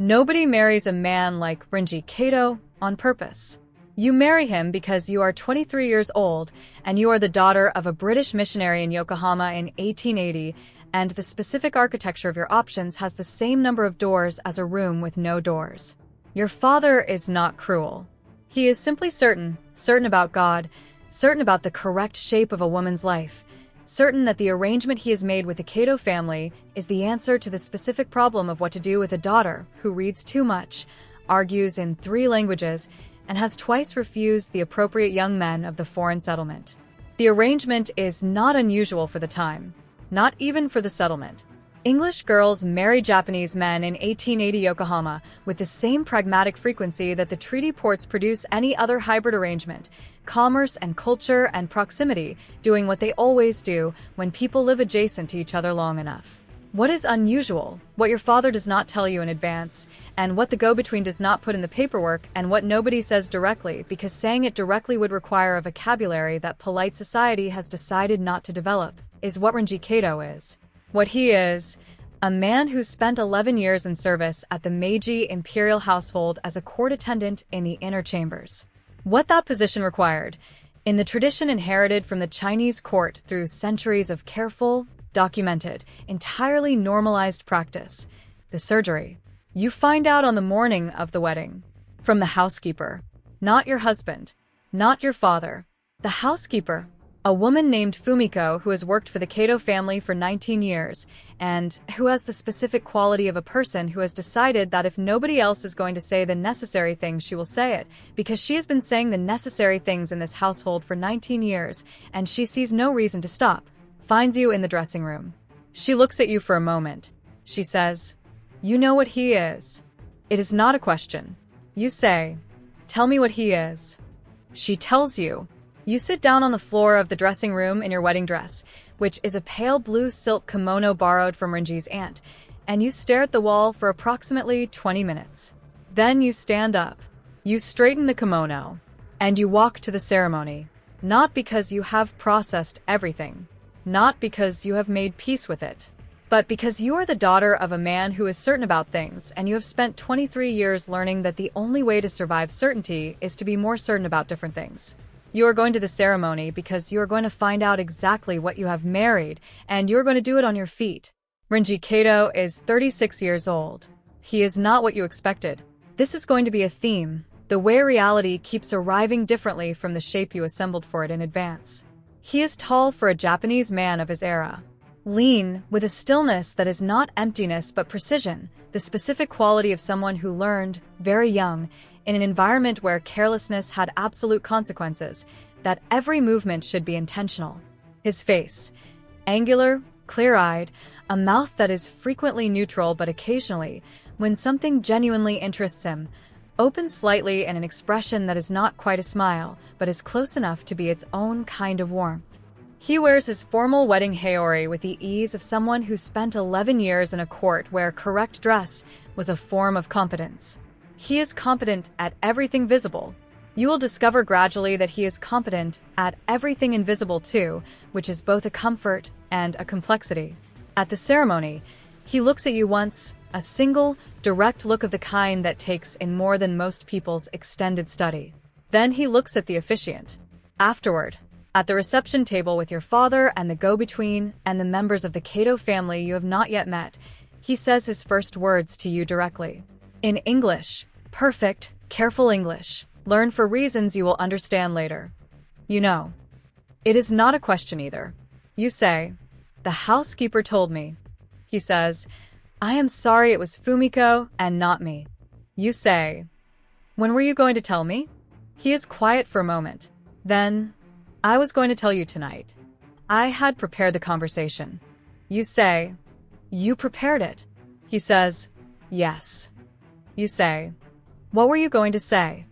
Nobody marries a man like Renji Kato on purpose. You marry him because you are 23 years old and you are the daughter of a British missionary in Yokohama in 1880, and the specific architecture of your options has the same number of doors as a room with no doors. Your father is not cruel. He is simply certain about God, certain about the correct shape of a woman's life, certain that the arrangement he has made with the Kato family is the answer to the specific problem of what to do with a daughter who reads too much, argues in 3 languages, and has twice refused the appropriate young men of the foreign settlement. The arrangement is not unusual for the time, not even for the settlement. English girls marry Japanese men in 1880 Yokohama with the same pragmatic frequency that the treaty ports produce any other hybrid arrangement, commerce and culture and proximity doing what they always do when people live adjacent to each other long enough. What is unusual, what your father does not tell you in advance, and what the go-between does not put in the paperwork, and what nobody says directly, because saying it directly would require a vocabulary that polite society has decided not to develop, is what Renji Kato is. What he is, a man who spent 11 years in service at the Meiji Imperial household as a court attendant in the inner chambers. What that position required, in the tradition inherited from the Chinese court through centuries of careful, documented, entirely normalized practice, the surgery. You find out on the morning of the wedding. From the housekeeper. Not your husband. Not your father. The housekeeper. A woman named Fumiko who has worked for the Kato family for 19 years, and who has the specific quality of a person who has decided that if nobody else is going to say the necessary things, she will say it, because she has been saying the necessary things in this household for 19 years, and she sees no reason to stop. Finds you in the dressing room. She looks at you for a moment. She says, "You know what he is." It is not a question. You say, "Tell me what he is." She tells you. You sit down on the floor of the dressing room in your wedding dress, which is a pale blue silk kimono borrowed from Renji's aunt, and you stare at the wall for approximately 20 minutes. Then you stand up. You straighten the kimono, and you walk to the ceremony, not because you have processed everything, not because you have made peace with it, but because you are the daughter of a man who is certain about things, and you have spent 23 years learning that the only way to survive certainty is to be more certain about different things. You are going to the ceremony because you are going to find out exactly what you have married, and you are going to do it on your feet. Renji Kato is 36 years old. He is not what you expected. This is going to be a theme, the way reality keeps arriving differently from the shape you assembled for it in advance. He is tall for a Japanese man of his era. Lean, with a stillness that is not emptiness but precision, the specific quality of someone who learned, very young, in an environment where carelessness had absolute consequences, that every movement should be intentional. His face, angular, clear-eyed, a mouth that is frequently neutral but occasionally, when something genuinely interests him, opens slightly in an expression that is not quite a smile, but is close enough to be its own kind of warmth. He wears his formal wedding haori with the ease of someone who spent 11 years in a court where correct dress was a form of competence. He is competent at everything visible. You will discover gradually that he is competent at everything invisible too, which is both a comfort and a complexity. At the ceremony, he looks at you once, a single, direct look of the kind that takes in more than most people's extended study. Then he looks at the officiant. Afterward, at the reception table with your father and the go-between and the members of the Kato family you have not yet met, he says his first words to you directly. In English. Perfect, careful English, learned for reasons you will understand later. You know. It is not a question either. You say, "The housekeeper told me." He says, "I am sorry it was Fumiko and not me." You say, "When were you going to tell me?" He is quiet for a moment. Then, "I was going to tell you tonight. I had prepared the conversation." You say, "You prepared it?" He says, "Yes." You say, "What were you going to say?"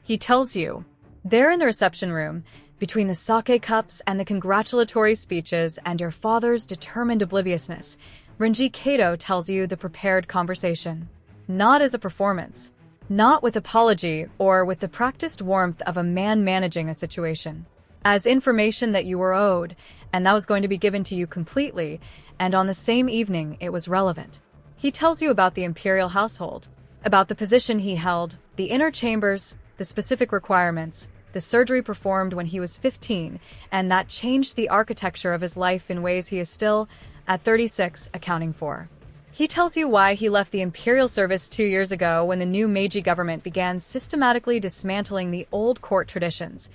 He tells you. There in the reception room, between the sake cups and the congratulatory speeches and your father's determined obliviousness, Renji Kato tells you the prepared conversation. Not as a performance. Not with apology or with the practiced warmth of a man managing a situation. As information that you were owed, and that was going to be given to you completely, and on the same evening it was relevant. He tells you about the imperial household. about the position he held, the inner chambers, the specific requirements, the surgery performed when he was 15, and that changed the architecture of his life in ways he is still, at 36, accounting for. He tells you why he left the imperial service 2 years ago when the new Meiji government began systematically dismantling the old court traditions,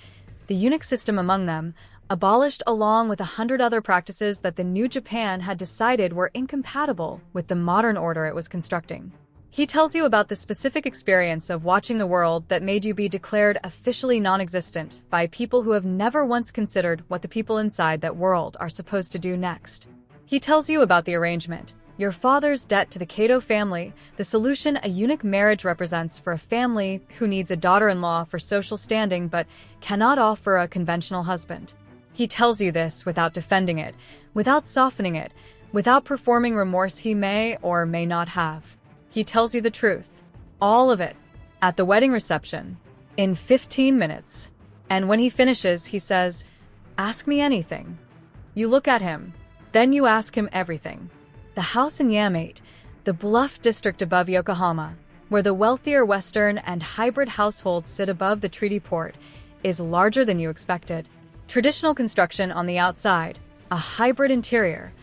the eunuch system among them, abolished along with 100 other practices that the new Japan had decided were incompatible with the modern order it was constructing. He tells you about the specific experience of watching the world that made you be declared officially non-existent by people who have never once considered what the people inside that world are supposed to do next. He tells you about the arrangement, your father's debt to the Kato family, the solution a eunuch marriage represents for a family who needs a daughter-in-law for social standing but cannot offer a conventional husband. He tells you this without defending it, without softening it, without performing remorse he may or may not have. He tells you the truth, all of it, at the wedding reception, in 15 minutes. And when he finishes, he says, "Ask me anything." You look at him, then you ask him everything. The house in Yamate, the bluff district above Yokohama, where the wealthier Western and hybrid households sit above the treaty port, is larger than you expected. Traditional construction on the outside, a hybrid interior,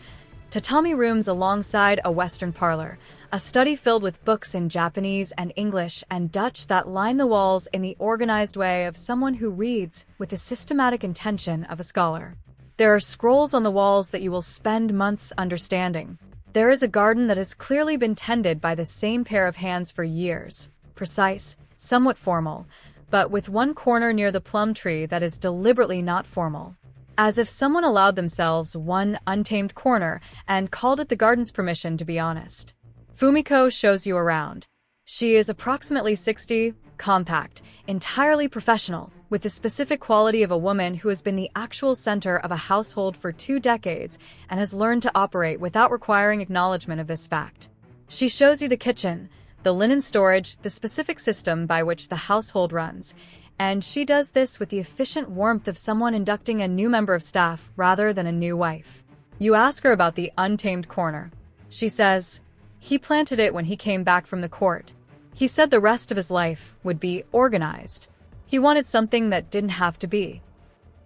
tatami rooms alongside a Western parlor, a study filled with books in Japanese and English and Dutch that line the walls in the organized way of someone who reads with the systematic intention of a scholar. There are scrolls on the walls that you will spend months understanding. There is a garden that has clearly been tended by the same pair of hands for years, precise, somewhat formal, but with one corner near the plum tree that is deliberately not formal. As if someone allowed themselves one untamed corner and called it the garden's permission to be honest. Fumiko shows you around. She is approximately 60, compact, entirely professional, with the specific quality of a woman who has been the actual center of a household for 2 decades and has learned to operate without requiring acknowledgement of this fact. She shows you the kitchen, the linen storage, the specific system by which the household runs, and she does this with the efficient warmth of someone inducting a new member of staff rather than a new wife. You ask her about the untamed corner. She says, he planted it when he came back from the court. He said the rest of his life would be organized. He wanted something that didn't have to be.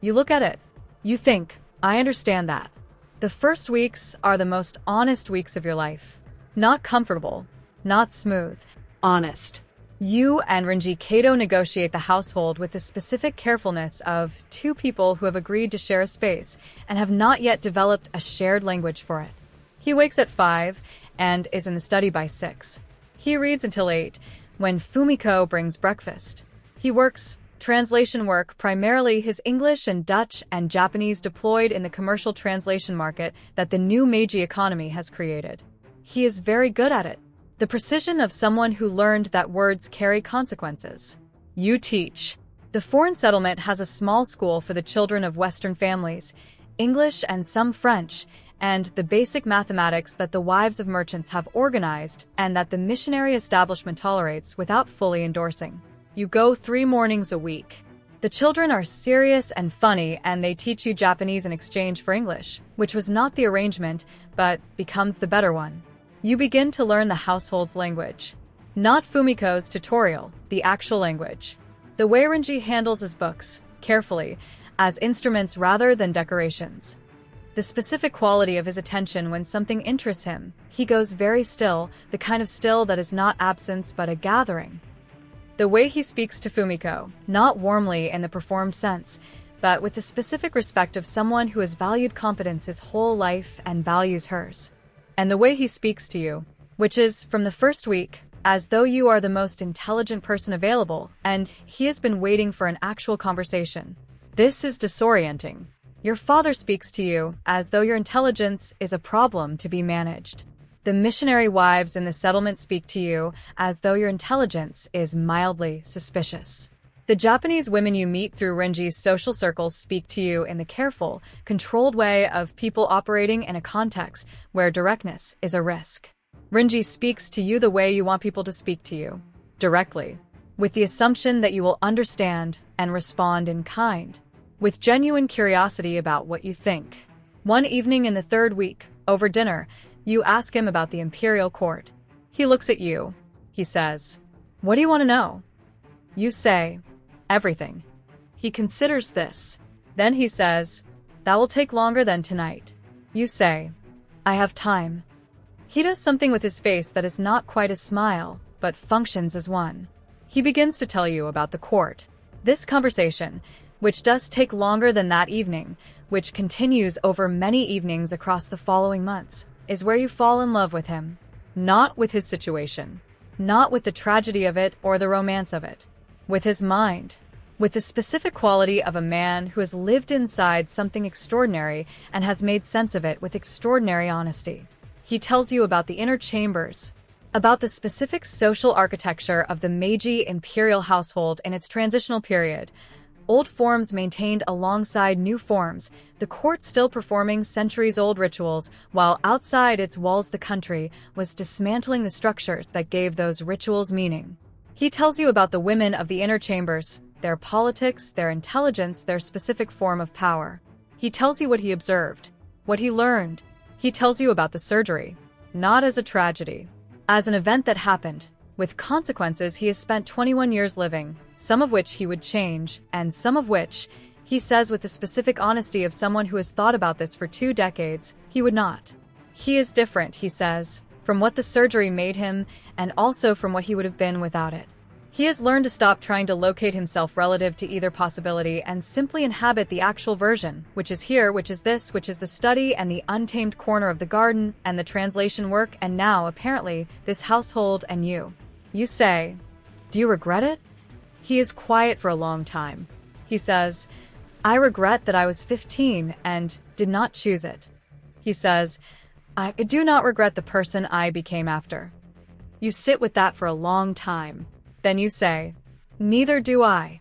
You look at it. You think, I understand that. The first weeks are the most honest weeks of your life. Not comfortable, not smooth. Honest. You and Rinji Kato negotiate the household with the specific carefulness of 2 people who have agreed to share a space and have not yet developed a shared language for it. He wakes at 5 and is in the study by 6. He reads until 8, when Fumiko brings breakfast. He works translation work, primarily his English and Dutch and Japanese deployed in the commercial translation market that the new Meiji economy has created. He is very good at it. The precision of someone who learned that words carry consequences. You teach. The foreign settlement has a small school for the children of Western families, English and some French, and the basic mathematics that the wives of merchants have organized and that the missionary establishment tolerates without fully endorsing. You go 3 mornings a week. The children are serious and funny, and they teach you Japanese in exchange for English, which was not the arrangement, but becomes the better one. You begin to learn the household's language. Not Fumiko's tutorial, the actual language. The way Rinji handles his books, carefully, as instruments rather than decorations. The specific quality of his attention when something interests him. He goes very still, the kind of still that is not absence but a gathering. The way he speaks to Fumiko, not warmly in the performed sense, but with the specific respect of someone who has valued competence his whole life and values hers. And the way he speaks to you, which is, from the first week, as though you are the most intelligent person available, and he has been waiting for an actual conversation. This is disorienting. Your father speaks to you as though your intelligence is a problem to be managed. The missionary wives in the settlement speak to you as though your intelligence is mildly suspicious. The Japanese women you meet through Rinji's social circles speak to you in the careful, controlled way of people operating in a context where directness is a risk. Rinji speaks to you the way you want people to speak to you, directly, with the assumption that you will understand and respond in kind, with genuine curiosity about what you think. One evening in the 3rd week, over dinner, you ask him about the imperial court. He looks at you. He says, "What do you want to know?" You say, "Everything." He considers this. Then he says, "That will take longer than tonight." You say, "I have time." He does something with his face that is not quite a smile, but functions as one. He begins to tell you about the court. This conversation, which does take longer than that evening, which continues over many evenings across the following months, is where you fall in love with him. Not with his situation, not with the tragedy of it or the romance of it, with his mind, with the specific quality of a man who has lived inside something extraordinary and has made sense of it with extraordinary honesty. He tells you about the inner chambers, about the specific social architecture of the Meiji imperial household in its transitional period, old forms maintained alongside new forms, the court still performing centuries-old rituals, while outside its walls the country was dismantling the structures that gave those rituals meaning. He tells you about the women of the inner chambers, their politics, their intelligence, their specific form of power. He tells you what he observed, what he learned. He tells you about the surgery, not as a tragedy, as an event that happened, with consequences he has spent 21 years living, some of which he would change, and some of which, he says with the specific honesty of someone who has thought about this for 2 decades, he would not. He is different, he says, from what the surgery made him, and also from what he would have been without it. He has learned to stop trying to locate himself relative to either possibility and simply inhabit the actual version, which is here, which is this, which is the study and the untamed corner of the garden and the translation work, and now, apparently, this household and you. You say, "Do you regret it?" He is quiet for a long time. He says, "I regret that I was 15 and did not choose it." He says, "I do not regret the person I became after." You sit with that for a long time. Then you say, "Neither do I."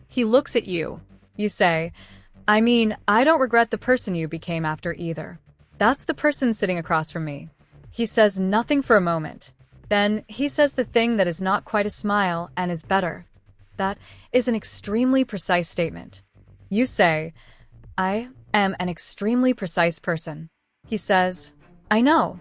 He looks at you. You say, "I mean, I don't regret the person you became after either. That's the person sitting across from me." He says nothing for a moment. Then he says the thing that is not quite a smile and is better. That is an extremely precise statement. You say, "I am an extremely precise person." He says, "I know."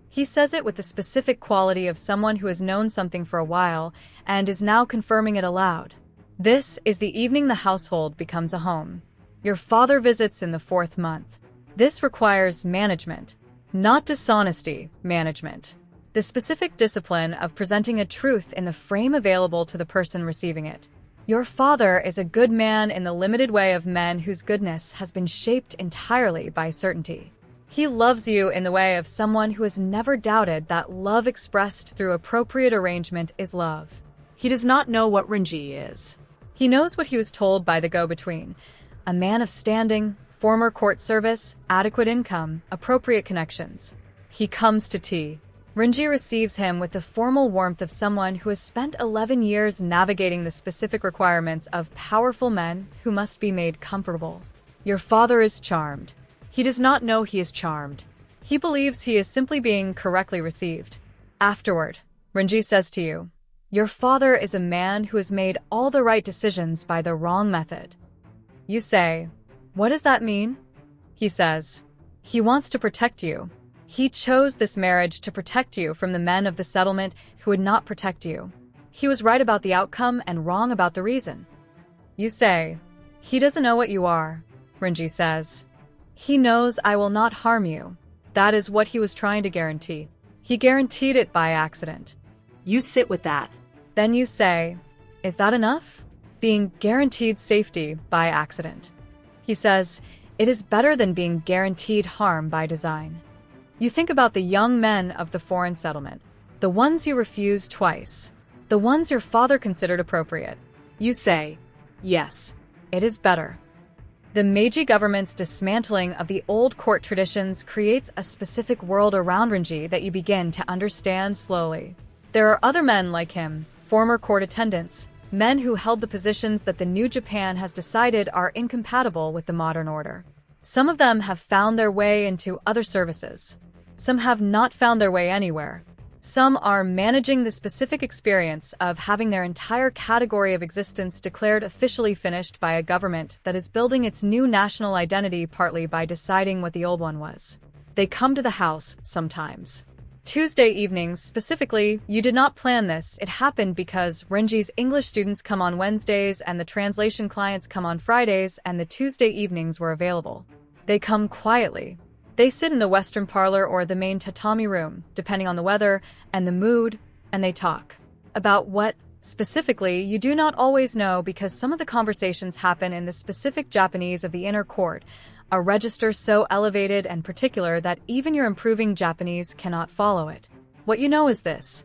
He says it with the specific quality of someone who has known something for a while and is now confirming it aloud. This is the evening the household becomes a home. Your father visits in the 4th month. This requires management, not dishonesty, management. The specific discipline of presenting a truth in the frame available to the person receiving it. Your father is a good man in the limited way of men whose goodness has been shaped entirely by certainty. He loves you in the way of someone who has never doubted that love expressed through appropriate arrangement is love. He does not know what Renji is. He knows what he was told by the go-between. A man of standing, former court service, adequate income, appropriate connections. He comes to tea. Renji receives him with the formal warmth of someone who has spent 11 years navigating the specific requirements of powerful men who must be made comfortable. Your father is charmed. He does not know he is charmed. He believes he is simply being correctly received. Afterward, Renji says to you, "Your father is a man who has made all the right decisions by the wrong method." You say, "What does that mean?" He says, "He wants to protect you. He chose this marriage to protect you from the men of the settlement who would not protect you. He was right about the outcome and wrong about the reason." You say, "He doesn't know what you are." Renji says, "He knows I will not harm you." That is what he was trying to guarantee. He guaranteed it by accident. You sit with that. Then you say, "Is that enough?" Being guaranteed safety by accident. He says, "It is better than being guaranteed harm by design." You think about the young men of the foreign settlement, the ones you refused twice, the ones your father considered appropriate. You say, "Yes, it is better." The Meiji government's dismantling of the old court traditions creates a specific world around Renji that you begin to understand slowly. There are other men like him, former court attendants, men who held the positions that the new Japan has decided are incompatible with the modern order. Some of them have found their way into other services. Some have not found their way anywhere. Some are managing the specific experience of having their entire category of existence declared officially finished by a government that is building its new national identity partly by deciding what the old one was. They come to the house sometimes. Tuesday evenings, specifically, you did not plan this. It happened because Renji's English students come on Wednesdays and the translation clients come on Fridays, and the Tuesday evenings were available. They come quietly. They sit in the Western parlor or the main tatami room, depending on the weather and the mood, and they talk. About what, specifically, you do not always know because some of the conversations happen in the specific Japanese of the inner court, a register so elevated and particular that even your improving Japanese cannot follow it. What you know is this.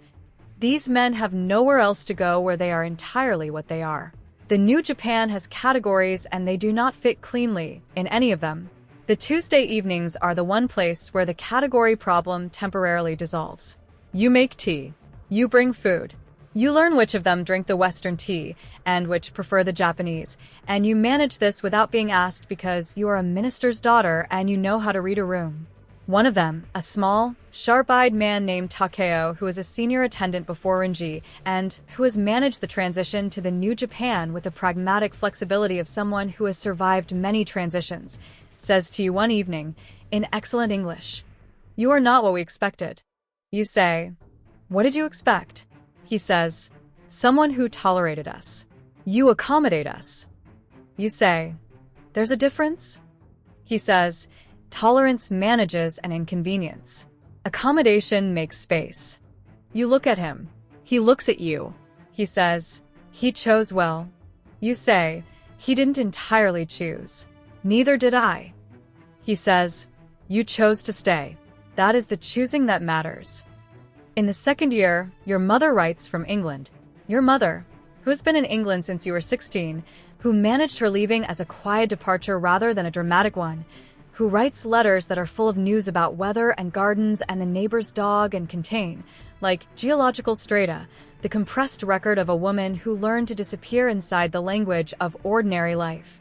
These men have nowhere else to go where they are entirely what they are. The new Japan has categories and they do not fit cleanly in any of them. The Tuesday evenings are the one place where the category problem temporarily dissolves. You make tea. You bring food. You learn which of them drink the Western tea and which prefer the Japanese, and you manage this without being asked because you are a minister's daughter and you know how to read a room. One of them, a small, sharp-eyed man named Takeo, who is a senior attendant before Renji and who has managed the transition to the new Japan with the pragmatic flexibility of someone who has survived many transitions, says to you one evening, in excellent English, "You are not what we expected." You say, "What did you expect?" He says, "Someone who tolerated us. You accommodate us." You say, "There's a difference?" He says, "Tolerance manages an inconvenience. Accommodation makes space." You look at him. He looks at you. He says, "He chose well." You say, "He didn't entirely choose. Neither did I." He says, "You chose to stay. That is the choosing that matters." In the second year, your mother writes from England. Your mother, who has been in England since you were 16, who managed her leaving as a quiet departure rather than a dramatic one, who writes letters that are full of news about weather and gardens and the neighbor's dog and contain, like geological strata, the compressed record of a woman who learned to disappear inside the language of ordinary life.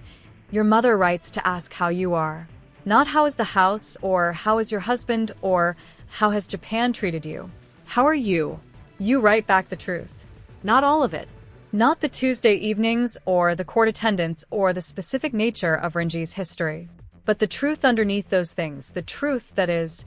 Your mother writes to ask how you are. Not how is the house, or how is your husband, or how has Japan treated you. How are you? You write back the truth. Not all of it. Not the Tuesday evenings or the court attendance or the specific nature of Renji's history. But the truth underneath those things, the truth that is,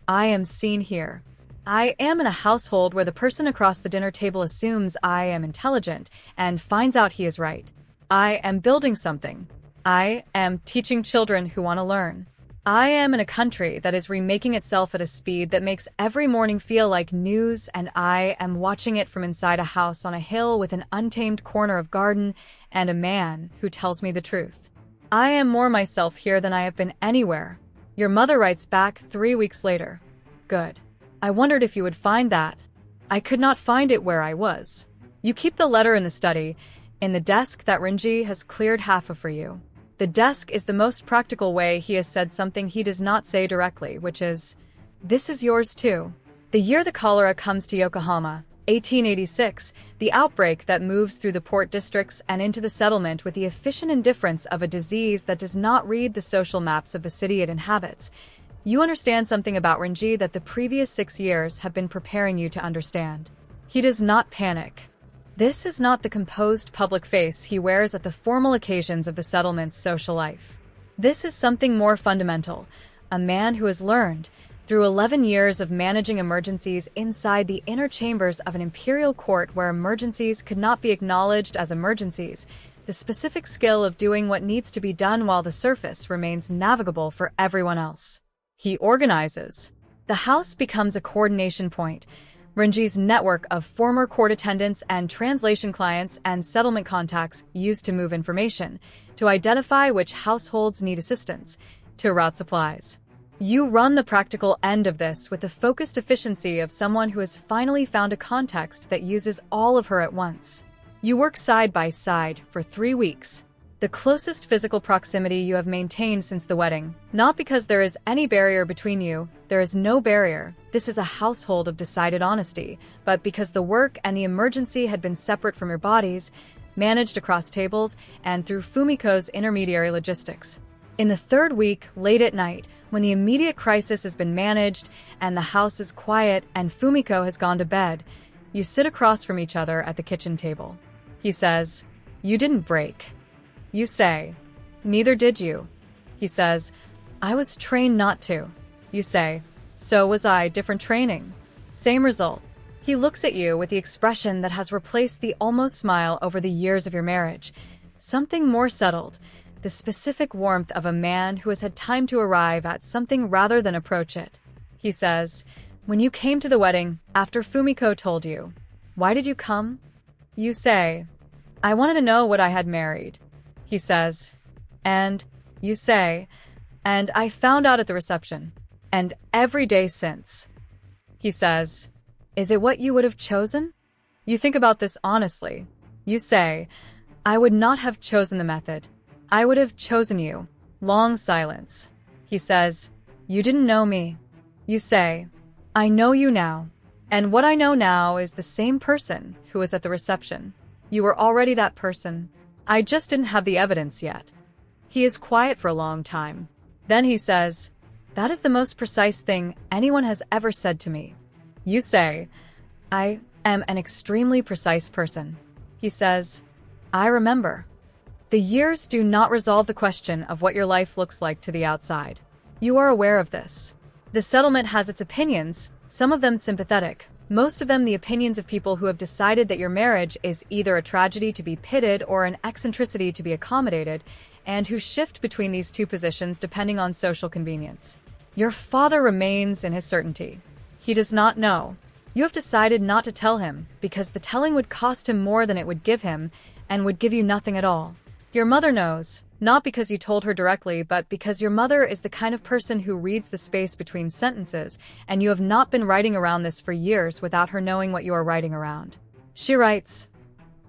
I am seen here. I am in a household where the person across the dinner table assumes I am intelligent and finds out he is right. I am building something. I am teaching children who want to learn. I am in a country that is remaking itself at a speed that makes every morning feel like news, and I am watching it from inside a house on a hill with an untamed corner of garden and a man who tells me the truth. I am more myself here than I have been anywhere. Your mother writes back 3 weeks later. Good. I wondered if you would find that. I could not find it where I was. You keep the letter in the study, in the desk that Renji has cleared half of for you. The desk is the most practical way he has said something he does not say directly, which is, "This is yours too." The year the cholera comes to Yokohama, 1886, the outbreak that moves through the port districts and into the settlement with the efficient indifference of a disease that does not read the social maps of the city it inhabits. You understand something about Renji that the previous 6 years have been preparing you to understand. He does not panic. This is not the composed public face he wears at the formal occasions of the settlement's social life. This is something more fundamental, a man who has learned, through 11 years of managing emergencies inside the inner chambers of an imperial court where emergencies could not be acknowledged as emergencies, the specific skill of doing what needs to be done while the surface remains navigable for everyone else. He organizes. The house becomes a coordination point. Renji's network of former court attendants and translation clients and settlement contacts used to move information, to identify which households need assistance, to route supplies. You run the practical end of this with the focused efficiency of someone who has finally found a context that uses all of her at once. You work side by side for 3 weeks. The closest physical proximity you have maintained since the wedding, not because there is any barrier between you, there is no barrier, this is a household of decided honesty, but because the work and the emergency had been separate from your bodies, managed across tables, and through Fumiko's intermediary logistics. In the 3rd week, late at night, when the immediate crisis has been managed, and the house is quiet and Fumiko has gone to bed, you sit across from each other at the kitchen table. He says, "You didn't break." You say, "Neither did you." He says, "I was trained not to." You say, "So was I, different training." Same result. He looks at you with the expression that has replaced the almost smile over the years of your marriage. Something more settled, the specific warmth of a man who has had time to arrive at something rather than approach it. He says, "When you came to the wedding, after Fumiko told you, why did you come?" You say, "I wanted to know what I had married." He says, "And?" You say, "And I found out at the reception. And every day since." He says, "Is it what you would have chosen?" You think about this honestly. You say, "I would not have chosen the method. I would have chosen you." Long silence. He says, "You didn't know me." You say, "I know you now. And what I know now is the same person who was at the reception. You were already that person. I just didn't have the evidence yet." He is quiet for a long time. Then he says, "That is the most precise thing anyone has ever said to me." You say, "I am an extremely precise person." He says, "I remember." The years do not resolve the question of what your life looks like to the outside. You are aware of this. The settlement has its opinions, some of them sympathetic, most of them the opinions of people who have decided that your marriage is either a tragedy to be pitted or an eccentricity to be accommodated, and who shift between these two positions depending on social convenience. Your father remains in his certainty. He does not know. You have decided not to tell him because the telling would cost him more than it would give him and would give you nothing at all. Your mother knows, not because you told her directly, but because your mother is the kind of person who reads the space between sentences, and you have not been writing around this for years without her knowing what you are writing around. She writes,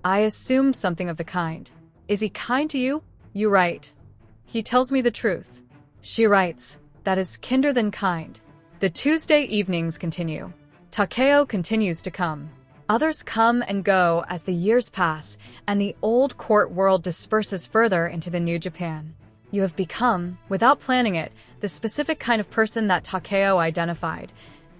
"I assumed something of the kind. Is he kind to you?" You write, "He tells me the truth." She writes, "That is kinder than kind." The Tuesday evenings continue. Takeo continues to come. Others come and go as the years pass, and the old court world disperses further into the new Japan. You have become, without planning it, the specific kind of person that Takeo identified.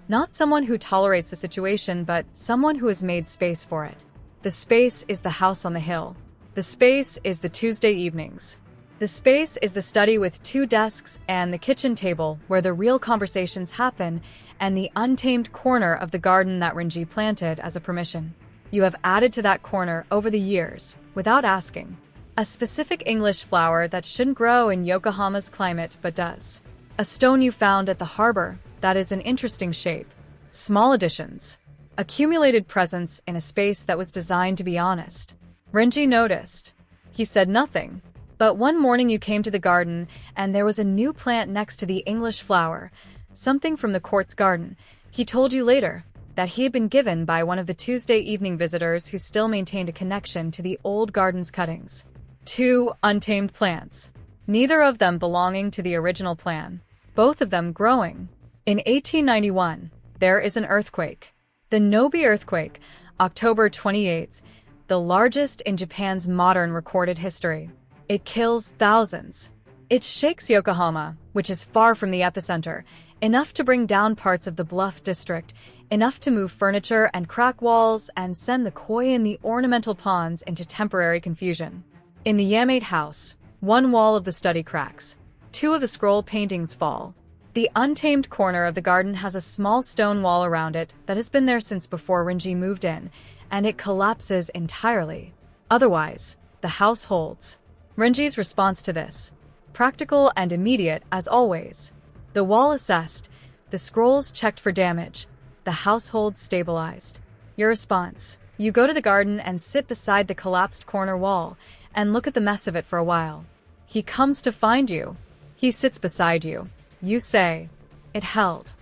Not someone who tolerates the situation, but someone who has made space for it. The space is the house on the hill. The space is the Tuesday evenings. The space is the study with 2 desks and the kitchen table where the real conversations happen, and the untamed corner of the garden that Rinji planted as a permission. You have added to that corner over the years, without asking. A specific English flower that shouldn't grow in Yokohama's climate but does. A stone you found at the harbor that is an interesting shape. Small additions. Accumulated presence in a space that was designed to be honest. Rinji noticed. He said nothing. But one morning you came to the garden, and there was a new plant next to the English flower, something from the court's garden. He told you later that he had been given by one of the Tuesday evening visitors who still maintained a connection to the old garden's cuttings. 2 untamed plants, neither of them belonging to the original plan, both of them growing. In 1891, there is an earthquake. The Nobi earthquake, October 28th, the largest in Japan's modern recorded history. It kills thousands. It shakes Yokohama, which is far from the epicenter, enough to bring down parts of the Bluff district, enough to move furniture and crack walls and send the koi and the ornamental ponds into temporary confusion. In the Yamate house, one wall of the study cracks. 2 of the scroll paintings fall. The untamed corner of the garden has a small stone wall around it that has been there since before Rinji moved in, and it collapses entirely. Otherwise, the house holds. Rinji's response to this, practical and immediate as always. The wall assessed, the scrolls checked for damage, the household stabilized. Your response, you go to the garden and sit beside the collapsed corner wall and look at the mess of it for a while. He comes to find you. He sits beside you. You say, "It held."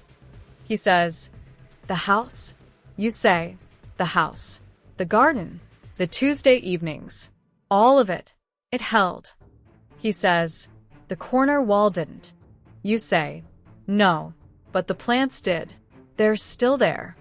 He says, "The house?" You say, "The house. The garden. The Tuesday evenings. All of it. It held." He says, "The corner wall didn't." You say, "No, but the plants did. They're still there."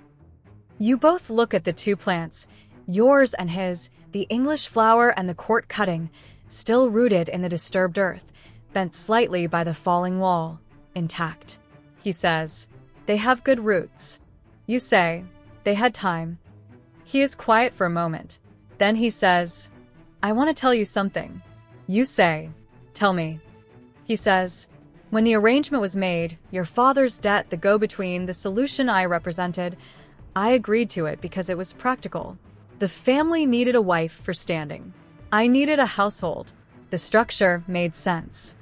You both look at the 2 plants, yours and his, the English flower and the court cutting, still rooted in the disturbed earth, bent slightly by the falling wall, intact. He says, "They have good roots." You say, "They had time." He is quiet for a moment. Then he says, "I want to tell you something." You say, "Tell me." He says, "When the arrangement was made, your father's debt, the go-between, the solution I represented, I agreed to it because it was practical. The family needed a wife for standing. I needed a household. The structure made sense.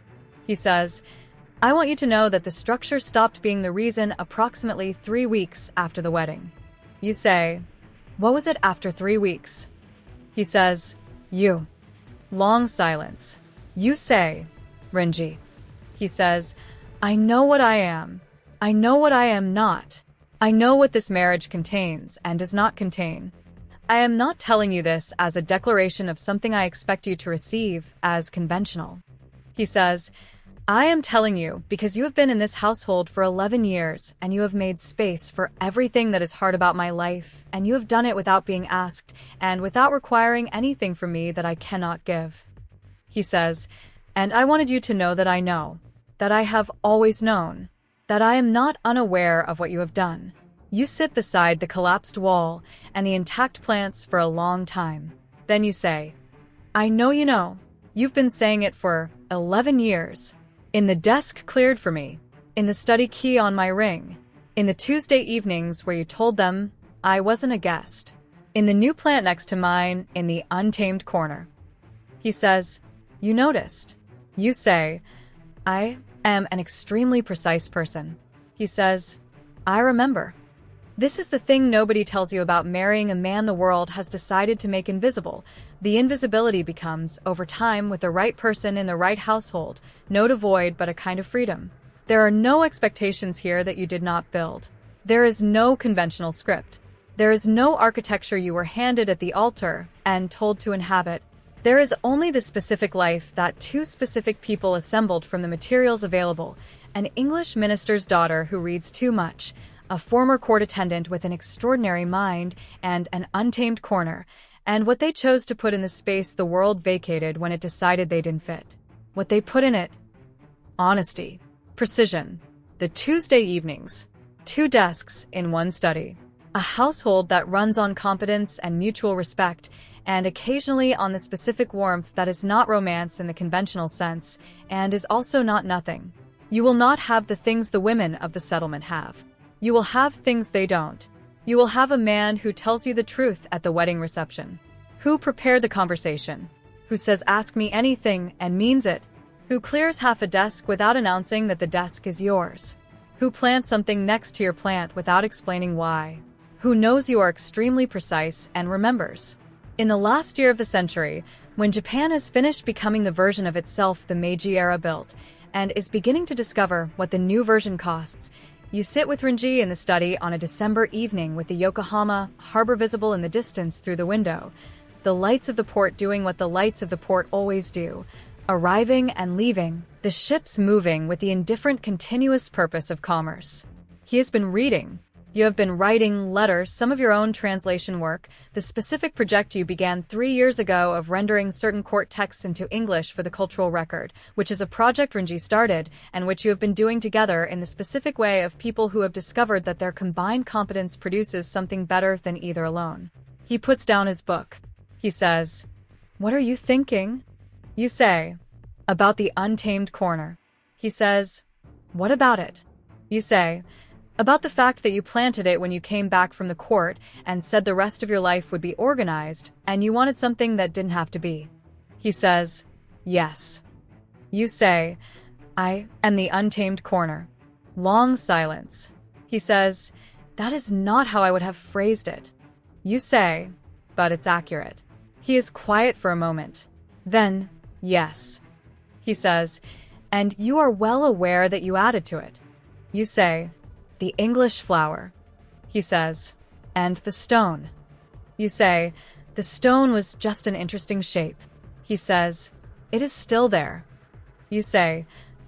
He says, I want you to know that the structure stopped being the reason approximately 3 weeks after the wedding. You say, what was it after 3 weeks? He says, you. Long silence. You say, Renji. He says, I know what I am. I know what I am not. I know what this marriage contains and does not contain. I am not telling you this as a declaration of something I expect you to receive as conventional. He says, I am telling you because you have been in this household for 11 years and you have made space for everything that is hard about my life, and you have done it without being asked and without requiring anything from me that I cannot give. He says, and I wanted you to know that I know, that I have always known, that I am not unaware of what you have done. You sit beside the collapsed wall and the intact plants for a long time. Then you say, I know you know. You've been saying it for 11 years. In the desk cleared for me, in the study key on my ring, in the Tuesday evenings where you told them I wasn't a guest, in the new plant next to mine in the untamed corner. He says, you noticed. You say, I am an extremely precise person. He says, I remember. This is the thing nobody tells you about marrying a man the world has decided to make invisible. The invisibility becomes, over time, with the right person in the right household, no devoid but a kind of freedom. There are no expectations here that you did not build. There is no conventional script. There is no architecture you were handed at the altar and told to inhabit. There is only the specific life that two specific people assembled from the materials available: an English minister's daughter who reads too much, a former court attendant with an extraordinary mind, and an untamed corner, and what they chose to put in the space the world vacated when it decided they didn't fit. What they put in it: honesty, precision, the Tuesday evenings, 2 desks in 1 study, a household that runs on competence and mutual respect, and occasionally on the specific warmth that is not romance in the conventional sense, and is also not nothing. You will not have the things the women of the settlement have. You will have things they don't. You will have a man who tells you the truth at the wedding reception, who prepared the conversation, who says ask me anything and means it, who clears half a desk without announcing that the desk is yours, who plants something next to your plant without explaining why, who knows you are extremely precise and remembers. In the last year of the century, when Japan has finished becoming the version of itself the Meiji era built, and is beginning to discover what the new version costs, you sit with Renji in the study on a December evening with the Yokohama harbor visible in the distance through the window, the lights of the port doing what the lights of the port always do, arriving and leaving, the ships moving with the indifferent continuous purpose of commerce. He has been reading. You have been writing letters, some of your own translation work, the specific project you began 3 years ago of rendering certain court texts into English for the cultural record, which is a project Renji started, and which you have been doing together in the specific way of people who have discovered that their combined competence produces something better than either alone. He puts down his book. He says, what are you thinking? You say, about the untamed corner. He says, what about it? You say, about the fact that you planted it when you came back from the court and said the rest of your life would be organized, and you wanted something that didn't have to be. He says, yes. You say, I am the untamed corner. Long silence. He says, that is not how I would have phrased it. You say, but it's accurate. He is quiet for a moment. Then, yes. He says, and you are well aware that you added to it. You say, the English flower. He says, and the stone. You say, the stone was just an interesting shape. He says, it is still there. You say,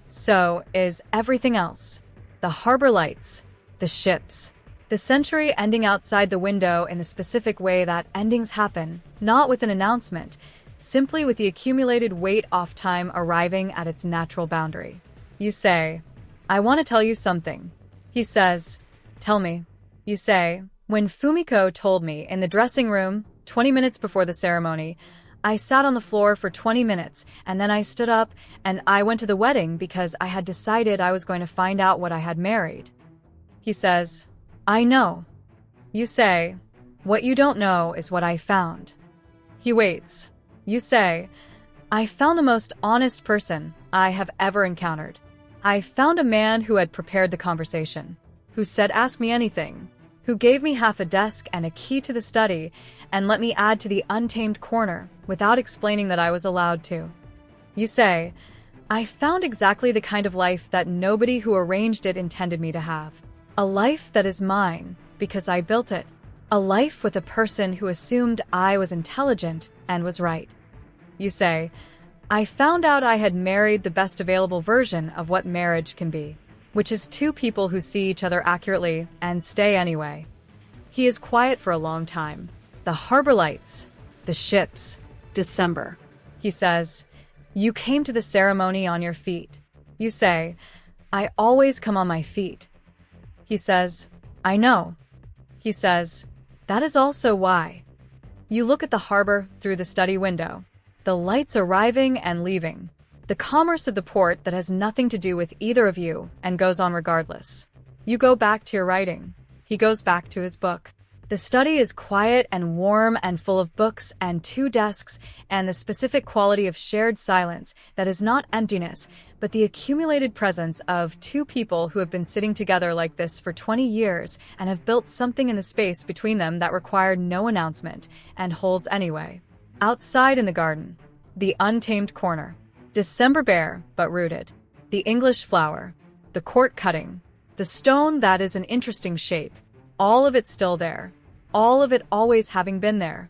so is everything else. The harbor lights, the ships, the century ending outside the window in the specific way that endings happen, not with an announcement, simply with the accumulated weight off time arriving at its natural boundary. You say, I want to tell you something. He says, tell me. You say, when Fumiko told me in the dressing room, 20 minutes before the ceremony, I sat on the floor for 20 minutes, and then I stood up, and I went to the wedding because I had decided I was going to find out what I had married. He says, I know. You say, "What you don't know is what I found." He waits. You say, "I found the most honest person I have ever encountered. I found a man who had prepared the conversation, who said ask me anything, who gave me half a desk and a key to the study and let me add to the untamed corner without explaining that I was allowed to." You say, "I found exactly the kind of life that nobody who arranged it intended me to have. A life that is mine because I built it. A life with a person who assumed I was intelligent and was right." You say, "I found out I had married the best available version of what marriage can be, which is two people who see each other accurately and stay anyway." He is quiet for a long time. The harbor lights, the ships, December. He says, "You came to the ceremony on your feet." You say, "I always come on my feet." He says, "I know." He says, "That is also why." You look at the harbor through the study window. The lights arriving and leaving. The commerce of the port that has nothing to do with either of you and goes on regardless. You go back to your writing. He goes back to his book. The study is quiet and warm and full of books and two desks and the specific quality of shared silence that is not emptiness, but the accumulated presence of two people who have been sitting together like this for 20 years and have built something in the space between them that required no announcement and holds anyway. Outside in the garden, the untamed corner. December bare but rooted. The English flower. The court cutting. The stone that is an interesting shape. All of it still there. All of it always having been there.